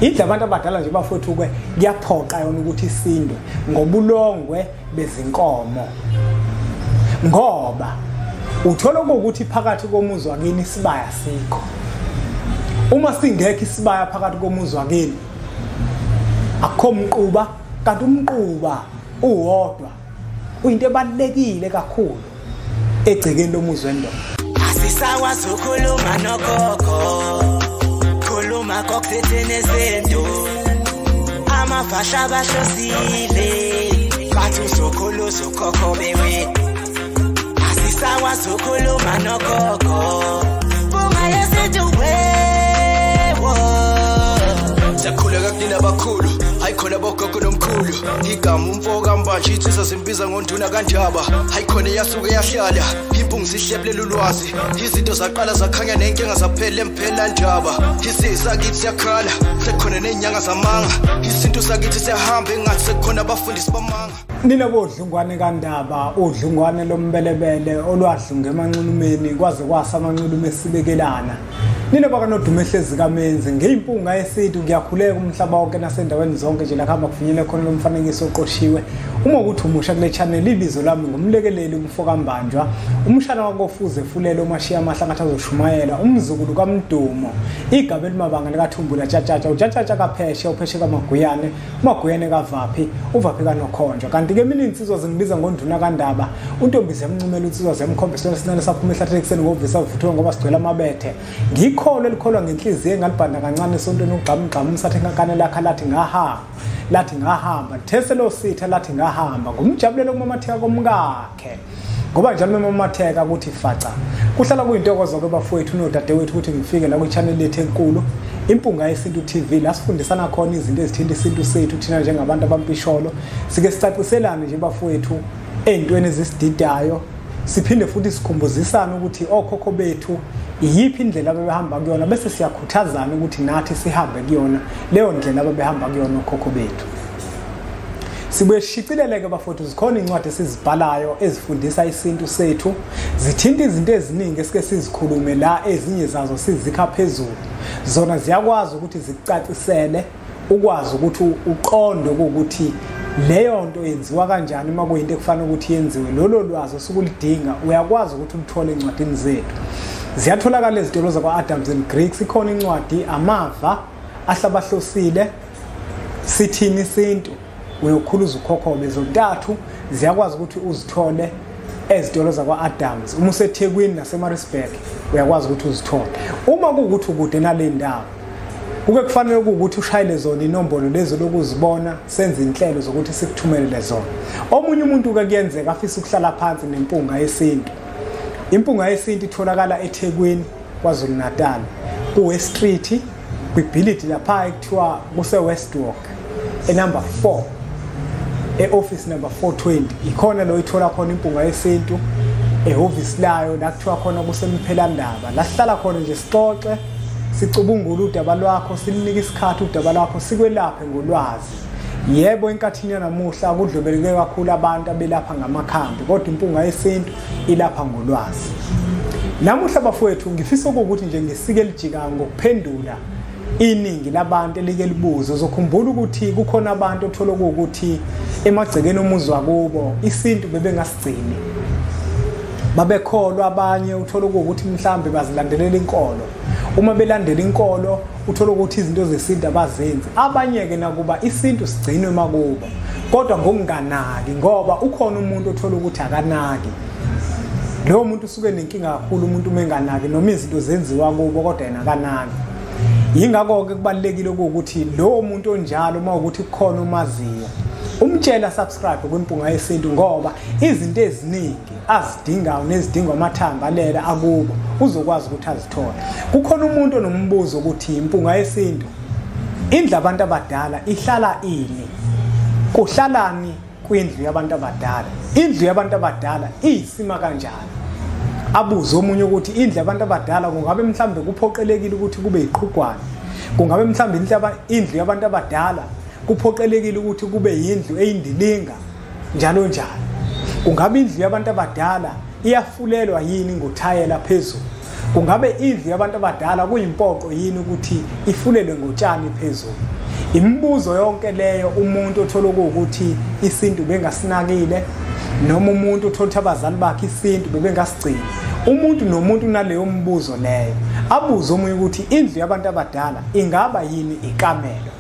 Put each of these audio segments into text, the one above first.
idla abantu abadala nje bafuthu kwe kuyaphoqa yona ukuthi isindwe ngobulongwe bezinkomo ngoba uthola ukuthi phakathi komuzi wakini isibaya sikho uma singekho isibaya phakathi komuzi wakini akho umquba kanti umquba uwodwa uyinto ebalekile kakhulu egcekeni lomuzi wendoda asisakwazi ukukhuluma nogogo khuluma kokuthethe nezinto amafasha abahlosile bathi uzokhuluza ugogo bewe asisakwazi ukukhuluma nogogo bungayesethu wewo sakhuleka kunina abakhulu hayikhona bogogo nomkhulu igama umfoka mbanje itsisa simbiza ngonduna kanjaba hayikhona yasuke yahlala impungu sihlephlela ulwazi izinto zaqala zakhanya nenkinga zaphela emphela njaba isisa kithi siyakhala sekhona nenyanga zamanga izinto sakithi siyahamba engathi sekhona abafundisi bamanga nina bodlungwane kandaba udlungwane lombelebele olwadlunga emanxulumeni kwaze kwasa amanxulume esibekelana nina bakanodume ehlezi kamenzi ngeimpunga yesithi kuyakhuleka umhlaba wonke nasendaweni zonke nje lakhamba kufinyele khona lomfanekiso oqoshiwe uma ukuthi umusha kule channel ibizo lami ngumlekeleli umfoka mbanjwa umshana wakofuze fulelo mashiya amahla azoshumayela umzukulu kaMdumo igaba elimabanga likaThumbula Tshatatsha uTshatatsha kaPheshe uPheshe kaMaguyane uMaguyane kaVaphi uVaphi kaNokhonjwa kanti ke mina insizwa zingibiza ngonduna kandaba untombizi yamncumela insizwa zemkhombisweni sinale saphuma ehlathini ekseni ngovisa uvuthwe ngoba sigcwele amabethe ngikholwa elikholwa ngenhliziyo engalibhanda kancane esontweni ugqamgqama umsathe kankane lakha lathi ngahamba these lo sitha lathi ngahamba ngumjabulelo kumamatheka komkakhe ngoba njalo memamatheka ukuthi faca kuhlala kuyintokozo ke bafowethu nodadewethu ukuthi ngifike la ku channel yethu enkulu impunga yesintu TV la sifundisana khona izinto ezithinta isintu sethu thina njengabantu abampisholo sike sicaciselane nje bafowethu entweni ezisididayo siphinde futhi sikhumbuzisana ukuthi okhokho bethu iyiphi indlela ababehamba kuyona bese siyakhuthazana ukuthi nathi sihambe kuyona leyo ndlela ababehamba kuyona okhokho bethu sibuye shicileleke bafowethu zikhona incwadi esizibhalayo ezifundisa isintu sethu zithinta izinto eziningi esike sizikhulume la ezinye zazo sizikha phezulu zona ziyakwazi ukuthi zikucacisele ukwazi ukuthi uqonde ukuthi leyo nto yenziwa kanjani uma kuyinto ekufanele ukuthi yenziwe lolo lwazi osukulidinga uyakwazi ukuthi ulithole encwadini zethu ziyatholakala ezitolo zakwa Adams and Greeks ikhona incwadi amava ahlabahlosile sithini isintu uyokhuluza ukhokho bezontathu ziyakwazi ukuthi uzithole ezitolo zakwa Adams uma useThekwini naseMaritzburg uyakwazi ukuthi uzithole uma kuukuthi ukude nale ndawo kuke kufanele ukuthi ushayele zona inombolo lezo lokuzibona senze inhlelo zokuthi sikuthumelele zona omunye umuntu ke kuyenzeka afisa ukuhlala phansi nempunga yesintu impunga yesintu itholakala eThekwini kwaZulu Natal kuWest Street kwibhilidi lapha ekuthiwa kuse Westwalk enumber 4 eoffice number 420 ikhona lo ithola khona impunga yesintu ehhovisi layo la kuthiwa khona kusemiphelandaba la sihlala khona nje sixoxe sicubungula udaba lwakho silinike isikhathi udaba lwakho sikwelaphe ngolwazi yebo enkathini yanamuhla kudlobeleke kakhulu abantu abelapha ngamakhambi kodwa impunga yesintu ilapha ngolwazi namuhla bafowethu ngifisa ukuthi nje ngisike lijika ngokuphendula iningi labantu elike libuzo zokhumbula ukuthi kukhona abantu othola ukuthi emagcekeni omuzi wakubo isintu bebengasigcini babekholwa abanye uthola ukuthi mhlambe bazilandelela inkolo uma belandela inkolo uthola ukuthi izinto zesintu abazenzi abanye ke nakuba isintu sigcinwe makubo kodwa ngokunganaki ngoba ukhona umuntu othola ukuthi akanaki lo muntu usuke nenkinga kakhulu umuntu menganaki noma izinto zenziwa kubo kodwa yena akanaki yingakho ke kubalekile ukuthi lo muntu onjalo uma ukuthi kukhona umaziyo umtshela subscribe kwimpunga yesintu ngoba izinto eziningi azidingayo nezidingwa amathamba lela akubo uzokwazi ukuthi azithole kukhona umuntu onombuzo ukuthi impunga yesintu indlu abantu abadala ihlala ini kuhlalani kwindlu yabantu abadala indlu yabantu abadala iyisima kanjani abuze omunye ukuthi indlu yabantu abadala kungabe mhlambe kuphoqelekile ukuthi kube iqhugwana kungabe mhlambe indlu yabantu abadala kuphoqelekile ukuthi kube yindlu eyindilinga njalo njalo kungabe indlu yabantu abadala iyafulelwa yini ngothayela phezulu kungabe indlu yabantu abadala kuyimpoqo yini ukuthi ifulelwe ngotshani phezulu? Imibuzo yonke leyo umuntu othola ukuthi isintu bengasinakile noma umuntu othola ukuthi abazali bakhe isintu bebengasigcini. Umuntu nomuntu naleyo mbuzo leyo abuze omunye ukuthi indlu yabantu abadala ingaba yini ikamelo.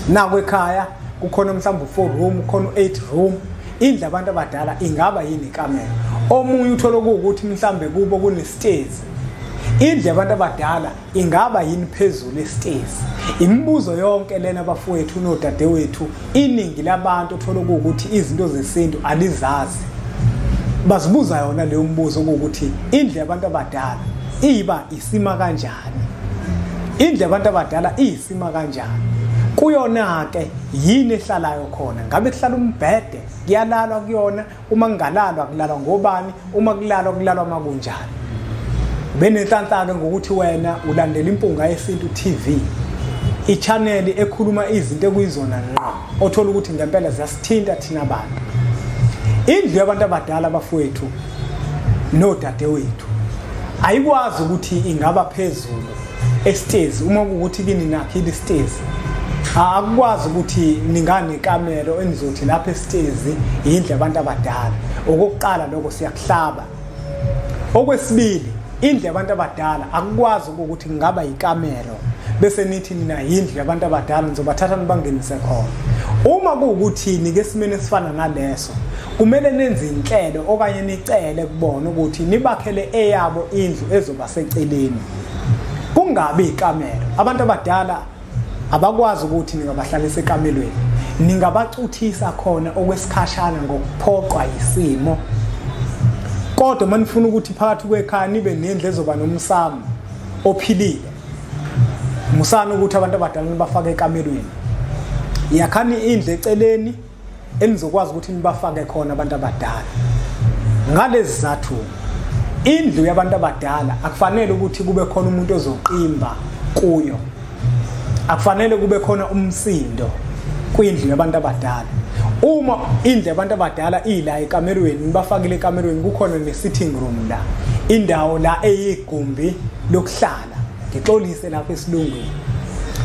Naku ekhaya kukhona mhlawumbe 4 room, kukhona 8 room. Indlu yabantu abadala ingaba yini ikamelo. Omunye uthola ukuthi mhlawumbe kubo kunestairs. Indlu yabantu abadala ingaba yini phezulu estairs. Imibuzo yonke lena bafowethu nodadewethu iningi labantu uthola ukuthi izinto zesintu alizazi. Bazibuza yona leyo mbuzo ukuthi indlu yabantu abadala iba isima kanjani? Indlu yabantu abadala isima kanjani? Kuyona ke yini ehlalayo khona? Ngabe kuhlala umbhede, kuyalalwa kuyona? Uma kungalalwa kulalwa ngobani? Uma kulalwa kulalwa makunjani? Benenhlanhla ke ngokuthi wena ulandela impunga yesintu TV, i-channel ekhuluma izinto ekuyizona ngqo, othola ukuthi ngempela ziyasithinta thina abantu. Indlu yabantu abadala bafowethu nodadewethu ayikwazi ukuthi ingaba phezulu estairs. Uma ukuthi kini nakhile stairs, akwazi ukuthi ningane ikamelo enizothi lapha estairs indlu yabantu abadala. Okokuqala lokho siyakuhlaba. Okwesibili, indlu yabantu abadala akukwazi ukuthi ngaba ikamelo bese nithi nina indlu yabantu abadala nizobathatha nibangenise khona. Uma kuwukuthi nike esimene esifana naleso, kumele nenze inhlelo okanye nicele kubona ukuthi nibakhele eyabo indlu ezoba seceleni, kungabi ikamelo. Abantu abadala abakwazi ukuthi ningabahlalisa ekamelweni, ningabacuthisa khona okwesikhashana ngokuphoqwa isimo. Kodwa manifuna ukuthi phakathi kwekhaya nibe nendlu ezoba nomsamo ophilile, musana ukuthi abantu abadala nibafake ekamelweni. Yakhani indlu eceleni enizokwazi ukuthi nibafake khona abantu abadala. Ngalezi zathu, indlu yabantu abadala akufanele ukuthi kube khona umuntu ozoqimba kuyo. Akufanele kube khona umsindo kwindlu yabantu abadala. Uma indlu yabantu abadala ila ekamelweni, nibafakile ekamelweni, kukhona ne-sitting room la, indawo la eyigumbi lokuhlala. Ngixolise lapha esilungwini.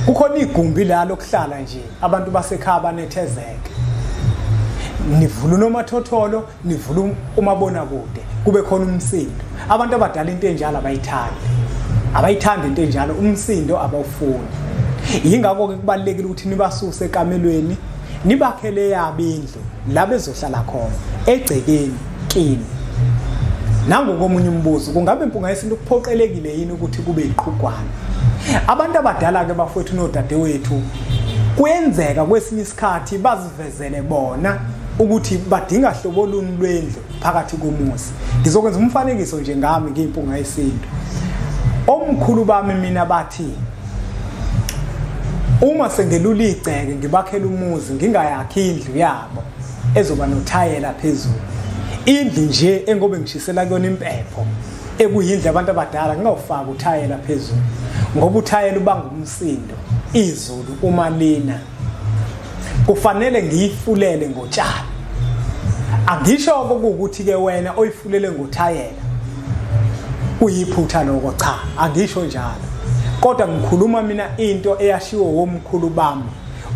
Kukhona igumbi la lokuhlala nje abantu basekhaya banethezeke. Nivula nomathotholo, nivula umabona kude, kube khona umsindo. Abantu abadala into enjalo abayithandi. Abayithandi into enjalo, umsindo abawufuni. Yingakho ke kubalekile ukuthi nibasuse ekamelweni, nibakhele yabo indlu la bezohlala khona egcekeni kini. Nangokomunye umbuzo, kungabe impunga yesintu kuphoqelekile yini ukuthi kube iqhugwana? Abantu abadala ke bafowethu nodadewethu kuyenzeka kwesinye isikhathi bazivezele bona ukuthi badinga hlobo luni lwendlu phakathi komuzi. Ngizokwenza umfanekiso nje ngami ngimpunga yesintu. Omkhulu bami mina bathi uma sengelula igceke ngibakhela umuzi ngingayakhi indlu yabo ezoba nothayela phezulu. Indlu nje engobe ngishisela kuyona impepho ekuyindlu abantu abadala ngingawufaka uthayela phezulu, ngoba uthayela ubanga umsindo izulu uma lina. Kufanele ngiyifulele ngotshani. Angisho ukuthi ke wena oyifulele ngothayela uyiphutha lokho, cha, angisho njalo. Kodwa ngikhuluma mina into eyashiwo womkhulu bami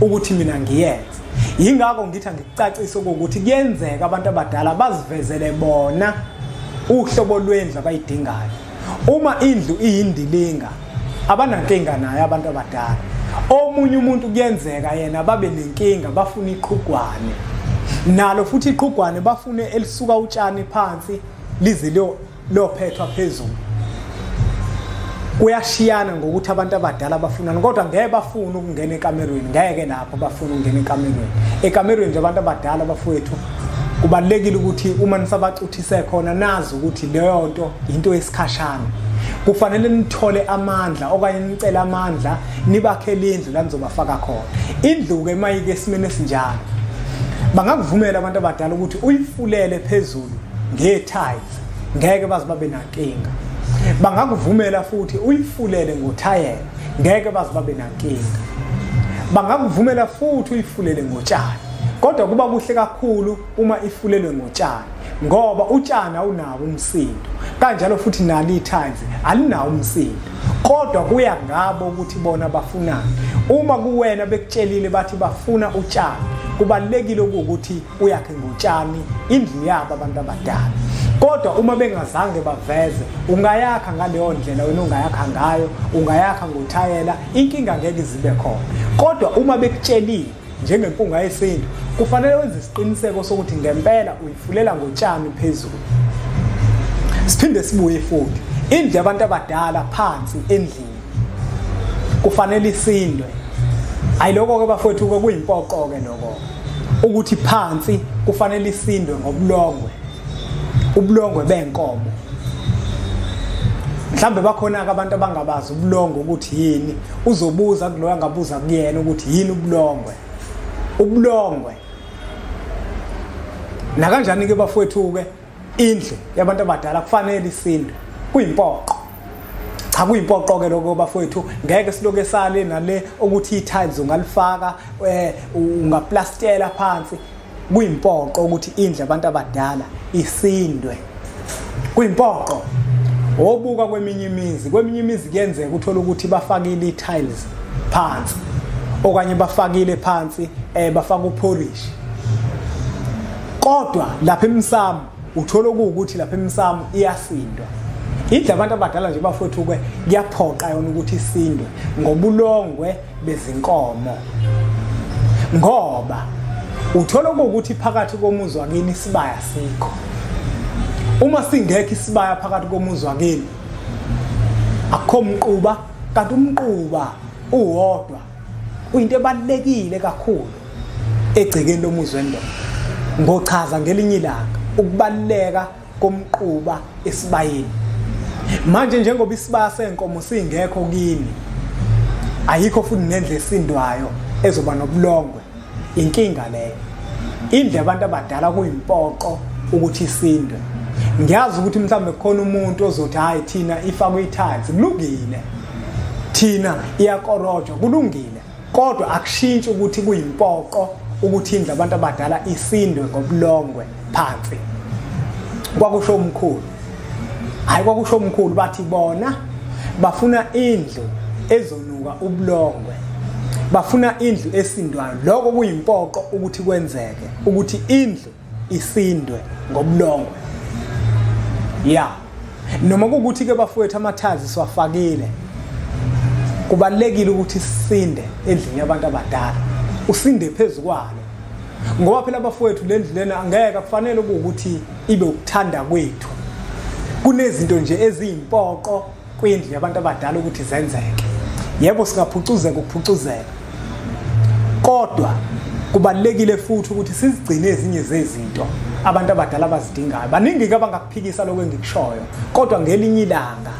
ukuthi mina ngiyenze. Yingakho ngithi ngikucacisa ukuthi kuyenzeka abantu abadala bazivezele bona uhlobo lwendlu abayidingayo. Uma indlu iyindilinga abanankinga nayo abantu abadala. Omunye umuntu kuyenzeka yena babe nenkinga, bafuna iqhugwane. Nalo futhi iqhugwane bafune elisuka utshani phansi lize lophethwa phezulu. Kuyashiyana ngokuthi abantu abadala bafunani, kodwa ngeke bafuna ukungena ekamerweni, ngeke lapho bafuna ukungena ekamerweni. Ekamerweni nje abantu abadala bafowethu kubalekile ukuthi uma nisabacuthise khona nazi ukuthi leyo nto into yesikhashana. Kufanele nithole amandla okanye nicela amandla nibakhele indlu la nizobafaka khona. Indlu ke mayike esimene esinjalo, bangakuvumela abantu abadala ukuthi uyifulele phezulu nge-tiles, ngeke baze babe nankinga. Bangakuvumela futhi uyifulele ngothayela, ngeke baze babe nankinga. Bangakuvumela futhi uyifulele ngotshani, kodwa kuba kuhle kakhulu uma ifulelwe ngotshani. ngoba utshani awunawo umsindo kanjalo futhi nali tiles alinawo umsindo kodwa kuya ngabo ukuthi bona bafunani uma kuwena bekutshelile bathi bafuna utshani kubalekile ukuthi uyakhe ngotshani indlu yabo abantu abadala kodwa uma bengazange baveze ungayakha ngaleyo ndlela wena ungayakha ngayo ungayakha ngothayela inkinga ngeke zibe khona kodwa uma bekutshelile njengempunga yesintu kufanele wenze isiqiniseko sokuthi ngempela uyifulela ngotshani phezulu siphinde sibuye futhi indlu yabantu abadala phansi endlini kufanele isindwe ayiloko ke bafowethu kuyimpoqo ke lokho ukuthi phansi kufanele isindwe ngobulongwe benkomo mhlambe bakhona abantu abangabazi ubulongwe ukuthi yini uzobuza kuloya ngabuza kuyena ukuthi yini ubulongwe na kanjani ke bafowethu ke indlu yabantu abadala kufanele isindwe kuyimpoqo cha kuyimpoqo ke lokho bafowethu ngeke siloke sale nale ukuthi i-tiles ungalifaka ungaplastela phansi kuyimpoqo ukuthi indlu yabantu abadala isindwe kuyimpoqo obuka kweminye imizi kuyenzeka uthola ukuthi bafakile i-tiles phansi okanye bafakile phansi bafaka uphorishi kodwa lapha emsamo uthola ukuthi lapha emsamo iyasindwa indlu abantu abadala nje bafowethu ke kuyaphoqa yona ukuthi isindwe ngobulongwe bezinkomo ngoba uthola ukuthi phakathi komuzi wakini isibaya sikho uma singekho isibaya phakathi komuzi wakini akho umquba kanti umquba uwodwa uyinto ebalekile kakhulu egcekeni lomuzi wendoda ngochaza ngelinye ilanga ukubaleka komquba esibayeni manje njengoba isibaya senkomo singekho kini ayikho futhi nendle esindwayo ezoba nobulongwe inkinga leyo indle abantu abadala kuyimpoqo ukuthi isindwe ngiyazi ukuthi mhlambe khona umuntu ozothi hayi thina ifakwe i-tiles kulungile thina iyakorojwa kulungile kodwa akushintshi ukuthi kuyimpoqo ukuthi indle abantu abadala isindwe ngobulongwe phansi kwakusho umkhulu hayi kwakusho umkhulu bathi bona bafuna indlu ezonuka ubulongwe bafuna indlu esindwayo lokho kuyimpoqo ukuthi kwenzeke ukuthi indlu isindwe ngobulongwe noma ukuthi ke bafowethu amathazi siwafakile kubalekile ukuthi sisinde endlini yabantu abadala usinde phezukwalo ngoba phela bafowethu lendlu lena angeke kufanele ukuthi ibe ukuthanda kwethu kunezinto nje eziyimpoqo kwindlu yabantu abadala ukuthi zenzeke yebo singaphucuzeka ukuphucuzeka kodwa kubalekile futhi ukuthi sizigcine ezinye zezinto abantu abadala abazidingayo baningi ke abangakuphikisa lokho engikushoyo kodwa ngelinye ilanga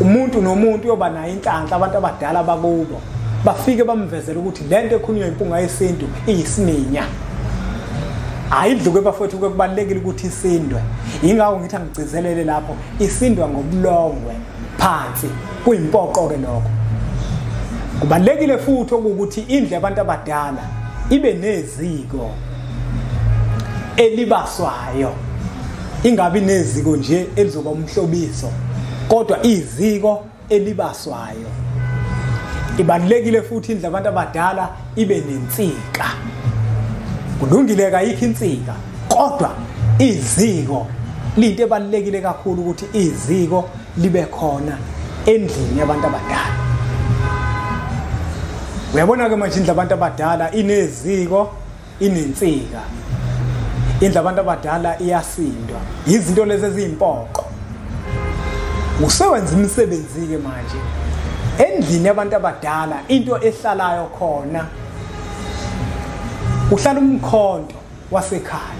umuntu nomuntu uyoba nayo inhlanhla abantu abadala bakubo bafike bamvezela ukuthi lento ekhulunywa impunga yesintu iyisiminya ayidlu ke bafowethu kubalekile ukuthi isindwe ingakho ngithi angigcizelele lapho isindwa ngobulongwe phansi kuyimpoqo ke lokho kubalekile futhi ukuthi indlu yabantu abadala ibe neziko elibaswayo ingabi neziko nje elizoba umhlobiso kodwa iziko elibaswayo ibalekile futhi indlu yabantu abadala ibe nensika kulungile kayikho insika kodwa iziko linto ebalekile kakhulu ukuthi iziko libe khona endlini yabantu abadala uyabona ke manje indlu yabantu abadala ineziko inensika indlu yabantu abadala iyasindwa izinto lezi eziyimpoqo usewenza imisebenzi ke manje endlini yabantu abadala into ehlalayo khona uhlala umkhonto wasekhaya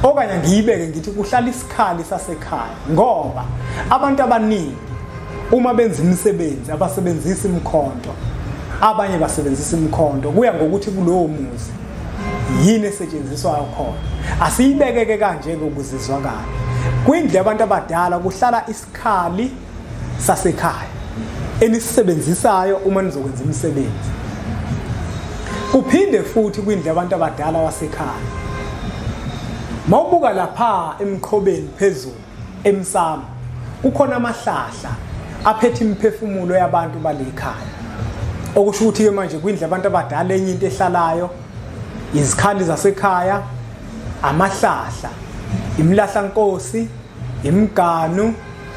okanye ngiyibeke ngithi kuhlala isikhali sasekhaya ngoba abantu abaningi uma benza imisebenzi abasebenzisa imkhonto abanye basebenzisa imkhonto kuya ngokuthi kulowo muzi yini esetshenziswayo khona asiyibekeke kanje ngokuzizwakala kwindlu yabantu abadala kuhlala isikhali sasekhaya enisisebenzisayo uma nizokwenza imisebenzi kuphinde futhi kwindlu yabantu abadala wasekhaya Mawubuka lapha emkhobeni phezulu emsamo kukhona amahlahla aphethe imphefumulo yabantu balekhaya. Okusho ukuthi ke manje kwindle abantu abadala enye into ehlalayo izikhali zasekhaya, amahlahla, imlahlankosi, imganu,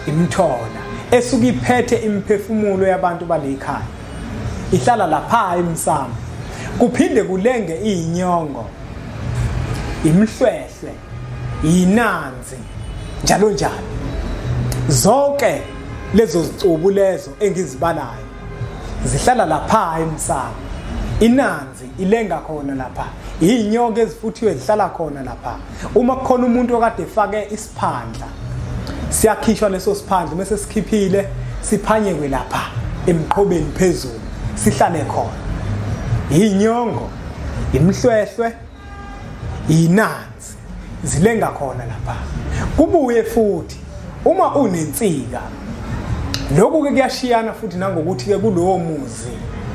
imthola esuka iphethe imphefumulo yabantu balekhaya. Ihlala lapha emsamo. Kuphinde kulenge izinyongo, imhlwehlwe, inanzi, njalo njalo. Zonke lezo zicubu lezo engizibalayo zihlala lapha emsamo. Inanzi ilenga khona lapha, izinyongo ezifuthiwe zihlala khona lapha. Uma kukhona umuntu okade efake isiphandla, siyakhishwa leso siphandla bese sikhiphile siphanyekwe lapha emqhobeni phezulu sihlale khona. Izinyongo, imhlwehlwe, inanzi zilenga khona lapha. Kubuye futhi uma unensika, lokhu ke kuyashiyana futhi nangokuthi ke kulowo muzi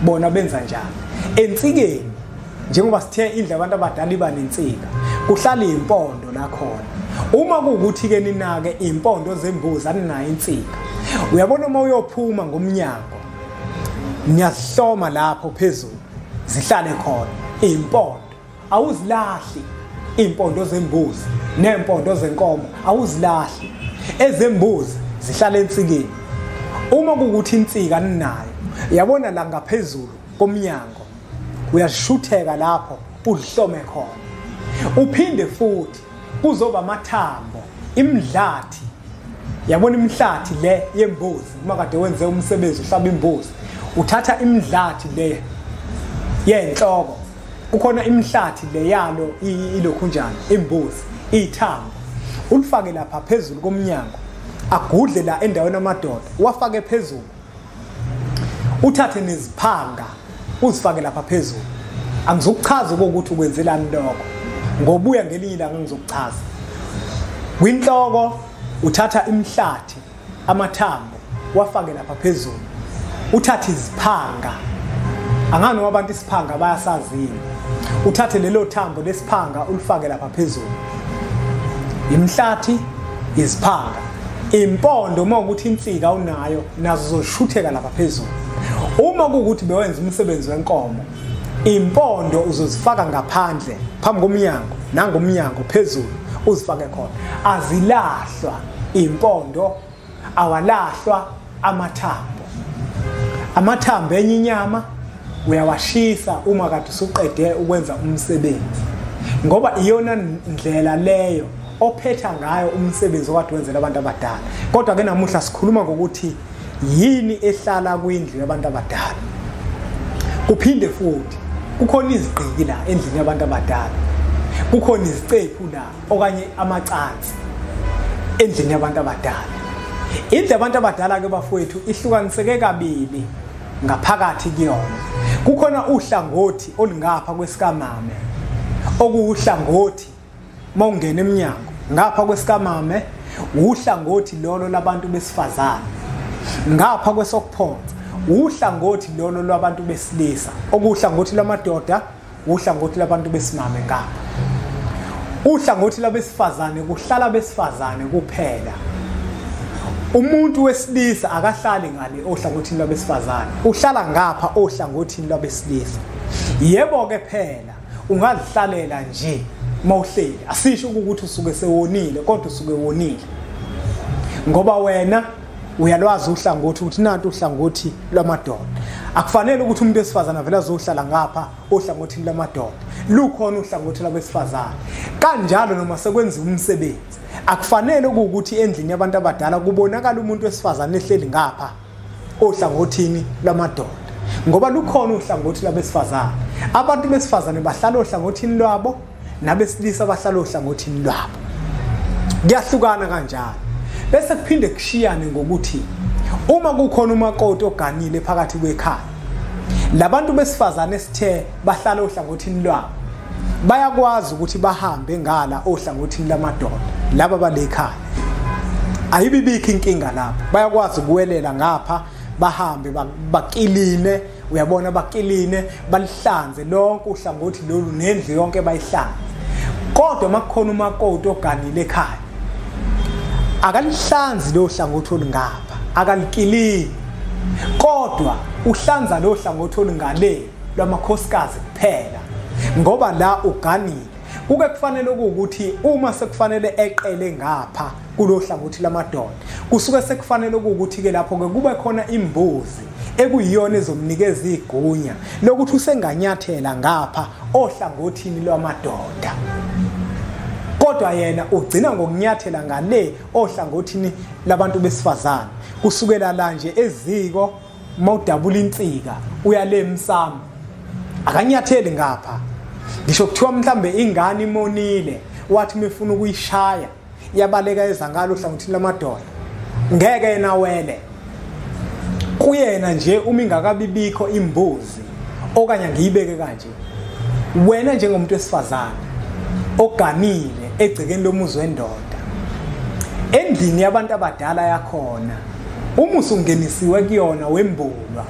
bona benza njani. Ensikeni njengoba sithe indle abantu abadala iba nensika, kuhlala impondo la khona. Uma kuukuthi ke ninake impondo zembuzi aninayo insika, uyabona uma uyophuma ngomnyango niyahloma lapho phezulu zihlale khona impondo. Awuzilahli impondo zembuzi nempondo zenkomo, awuzilahli. Ezembuzi zihlala ensikeni. Uma kuukuthi insika ninayo, yabona la ngaphezulu komnyango uyashutheka lapho uhlome khona. Uphinde futhi kuzoba amathambo, imdlathi. Yabona imhlathi le yembuzi, uma kade wenze umsebenzi uhlaba imbuzi, uthatha imdlathi le yenhloko. Kukhona imhlathi le yalo ilokhu njani imbuzi, ithambo. Ulifake lapha phezulu komnyango, agudle la endaweni amadoda, wafake phezulu. Uthathe neziphanga uzifake lapha phezulu. Angizokuchaza ukuthi ukwenzelani lokho, ngobuya ngelinye ilanga ngizokuchaza. Kwinhloko uthatha imhlathi, amathambo, wafake lapha phezulu. Uthathe iziphanga. Angani wabantu isiphanga bayasazini. Uthathe lelo thambo lesiphanga ulifake lapha phezulu. Imhlathi, iziphanga, impondo uma ukuthi insika unayo nazo zoshutheka lapha phezulu. Uma kuukuthi bewenza umsebenzi wenkomo, impondo uzozifaka ngaphandle phambi komnyango nangomnyango phezulu uzifake khona. Azilahlwa impondo, awalahlwa amathambo. Amathambo enye inyama uyawashisa uma kade usuqede ukwenza umsebenzi, ngoba iyona ndlela leyo ophetha ngayo umsebenzi okade wenzela abantu abadala. Kodwa ke namuhla sikhuluma ngokuthi yini ehlala kwindlu yabantu abadala. Kuphinde futhi kukhona iziqiki la endlini yabantu abadala, kukhona izicephu la okanye amacansi endlini yabantu abadala. Indlu yabantu abadala ke bafowethu ihlukaniseke kabili ngaphakathi kuyona. Kukhona uhlangothi olingapha kwesikamame, okuhlangothi mawungena eminyango ngapha kwesikamame, uhlangothi lolo labantu besifazane. Ngapha kwesokuphonsa uhlangothi lolo lwabantu besilisa, okuhlangothi lamadoda, uhlangothi labantu besimame ngapha. Uhlangothi labesifazane kuhlala besifazane kuphela. Umuntu wesilisa akahlali ngale ohlangothini labesifazane, uhlala ngapha ohlangothini labesilisa. Yebo ke phela ungazihlalela nje mawuhleli, asisho ukuthi usuke sewonile, kodwa usuke wonile ngoba wena uyalwazi uhlangothi ukuthi nanti uhlangothi lwamadoda. Akufanele ukuthi umuntu wesifazane avela azohlala ngapha ohlangothini lamadoda, lukhona uhlangothi labesifazane. Kanjalo noma sekwenza umsebenzi, akufanele ukuthi endlini yabantu abadala kubonakala umuntu wesifazane ehleli ngapha ohlangothini lamadoda, ngoba lukhona uhlangothi labesifazane. Abantu besifazane bahlala ohlangothini lwabo, nabesilisa bahlala ohlangothini lwabo. Kuyahlukana kanjalo. Bese kuphinde kushiyane ngokuthi uma kukhona umakoti oganile phakathi kwekhaya, labantu besifazane esithe bahlala ohlangothini lwabo bayakwazi ukuthi bahambe ngala ohlangothini lamadoda laba balekhaya. Ayibibikho inkinga lapho, bayakwazi ukuwelela ngapha bahambe bakiline, uyabona bakiline balihlanze lonke uhlangothi lolu nendlu yonke bayihlanze. kodwa makukhona umakoti oganile ekhaya akalihlanzi lo hlangothi olungapha akalikilini kodwa uhlanza lo hlangothi olungale lwamakhosikazi kuphela ngoba la uganile kuke kufanele ukuthi uma sekufanele eqele ngapha kulo hlangothi lamadoda kusuke sekufanele ukuthi ke lapho ke kube khona imbuzi ekuyiyona ezomnikeza igunya lokuthi usenganyathela ngapha ohlangothini lwamadoda kodwa yena ugcina ngokunyathela ngale ohlangothini labantu besifazane kusukela la nje eziko mawudabula insika uyale emsamo akanyatheli ngapha ngisho kuthiwa mhlambe ingane imonile wathi mefuna ukuyishaya yabaleka ezangalo hlangothini lamadoda ngeke yena wele kuyena nje uma ingakabibikho imbuzi okanye ngiyibeke kanje wena njengomuntu wesifazane oganile egcekeni lomuzi wendoda endlini yabantu abadala yakhona uma usungenisiwe kuyona wembulwa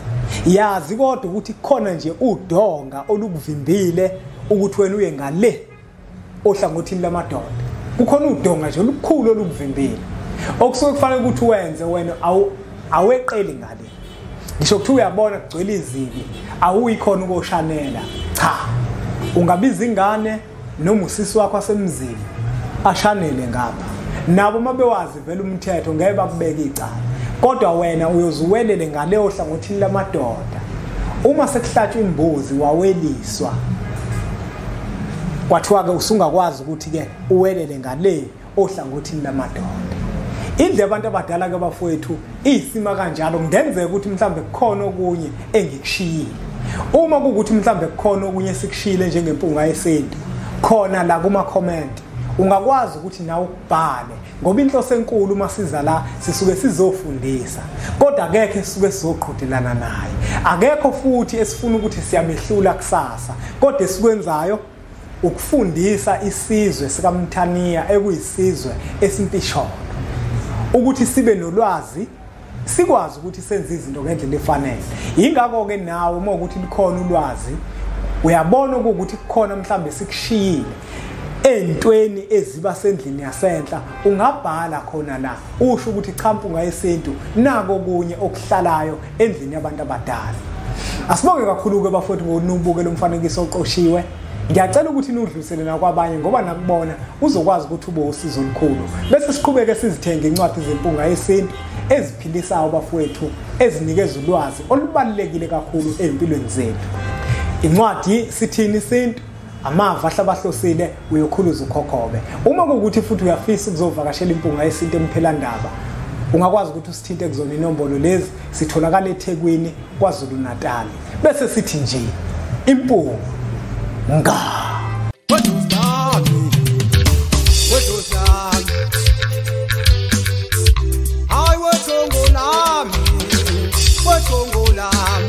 yazi kodwa ukuthi khona nje udonga olukuvimbile ukuthi wena uye ngale ohlangothini lamadoda kukhona udonga nje olukhulu olukuvimbile okusuke kufanele ukuthi wenze wena aweqeli ngale ngisho ukuthi uyabona kugcwele izibi awuyikhona ukoshanela cha ungabiza ingane noma usisi wakho asemzini ashanele ngapha nabo mabewazi vele umthetho ngeke bakubeka icala kodwa wena uyozuwelele ngale ohlangothini lamadoda uma sekuhlatshwa imbuzi waweliswa kwathiwa ke usungakwazi ukuthi ke uwelele ngale ohlangothini lamadoda indle abantu abadala ke bafowethu isima kanjalo ngenzeka ukuthi mhlambe kukhona okunye engikushiyile uma kuukuthi mhlambe kukhona okunye sikushiyile njengempunga yesintu khona la kuma comment ungakwazi ukuthi nawe ubhale ngoba inhloso enkulu masiza la sisuke sizofundisa kodwa akekho sisuke sizoqhudelana naye akekho futhi esifuna ukuthi siyamehlula kusasa kodwa esikwenzayo ukufundisa isizwe sikaMthaniya ekuyisizwe esimpisholo ukuthi sibe nolwazi sikwazi ukuthi senze izinto ngendlela efanele ingakho ke nawe uma ukuthi likhona ulwazi uyabona ukuthi kukhona mhlambe sikushiyile entweni eziba sendlini yasenhla ungabhala khona la usho ukuthi champunga yesintu nako kunye okuhlalayo endlini yabantu abadala asibonge kakhulu ke bafowethu ngonubuke lo mfanekiso oqoshiwe ngiyacela ukuthi nudlulisele nakwabanye ngoba nakubona uzokwazi ukuthi ube usizo olukhulu bese siqhubeke sizithenge incwadi zempunga yesintu eziphilisayo bafowethu ezinikeza ulwazi olubalulekile kakhulu empilweni zethu incwadi sithini isintu amava ahlabahlosile uyokhuluza ukhokhobe uma kuukuthi futhi uyafisa ukuzovakashela impunga yesintu emphelandaba ungakwazi ukuthi usithinte kuzona inombolo lezi sitholakala eThekwini kwaZulu Natal bese sithi nje impunga Hayi wethongo lami